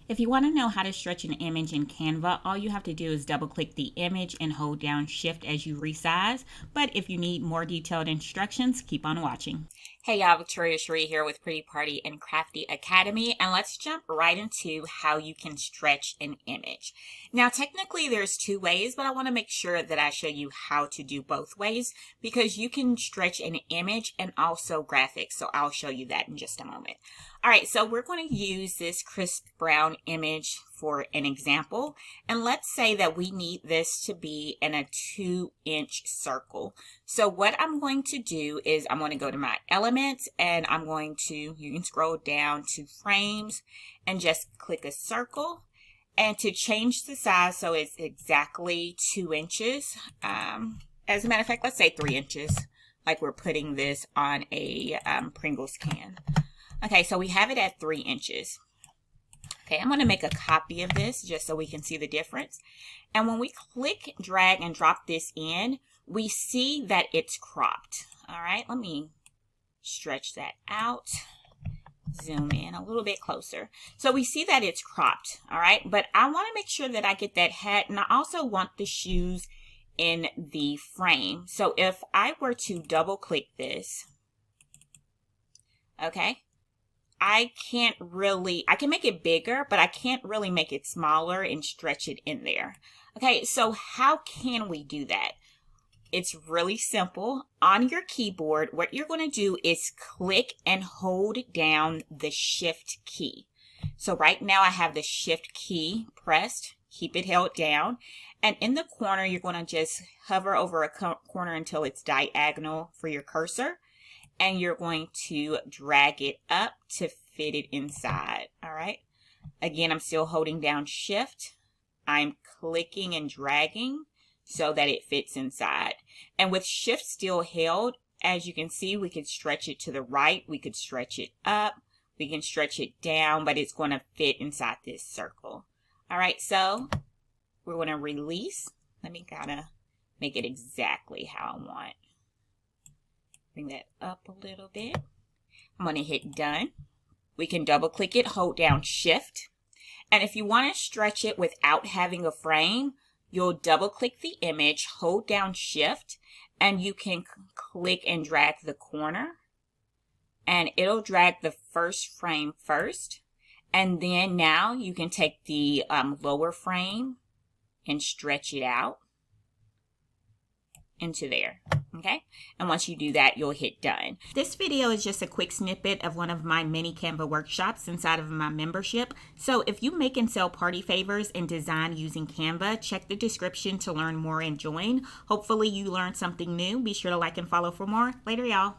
If you want to know how to stretch an image in Canva, all you have to do is double click the image and hold down Shift as you resize. But if you need more detailed instructions, keep on watching. Hey y'all, Victoria Cherie here with Pretty Party and Crafty Academy, and let's jump right into how you can stretch an image. Now technically there's two ways, but I want to make sure that I show you how to do both ways because you can stretch an image and also graphics, so I'll show you that in just a moment. Alright, so we're going to use this crisp brown image for an example, and let's say that we need this to be in a 2-inch circle. So what I'm going to do is I'm going to go to my elements and I'm going to, you can scroll down to frames and just click a circle, and to change the size so it's exactly 2 inches, as a matter of fact, let's say 3 inches, like we're putting this on a Pringles can. Okay, so we have it at 3 inches. Okay, I'm going to make a copy of this just so we can see the difference. And when we click, drag, and drop this in, we see that it's cropped. All right, let me stretch that out. Zoom in a little bit closer. So we see that it's cropped. All right, but I want to make sure that I get that hat, and I also want the shoes in the frame. So if I were to double click this, okay, I can make it bigger, but I can't really make it smaller and stretch it in there. Okay, so how can we do that? It's really simple. On your keyboard, what you're going to do is click and hold down the Shift key. So right now I have the Shift key pressed. Keep it held down. And in the corner, you're going to just hover over a corner until it's diagonal for your cursor. And you're going to drag it up to fit it inside. All right. Again, I'm still holding down Shift. I'm clicking and dragging so that it fits inside. And with Shift still held, as you can see, we could stretch it to the right. We could stretch it up. We can stretch it down, but it's going to fit inside this circle. All right. So we're going to release. Let me kind of make it exactly how I want. Bring that up a little bit. I'm going to hit done. We can double click it, hold down Shift. And if you want to stretch it without having a frame, you'll double click the image, hold down Shift, and you can click and drag the corner. And it'll drag the first frame first. And then now you can take the lower frame and stretch it out into there. Okay, and once you do that, you'll hit done. This video is just a quick snippet of one of my mini Canva workshops inside of my membership. So if you make and sell party favors and design using Canva, check the description to learn more and join. Hopefully you learned something new. Be sure to like and follow for more. Later, y'all.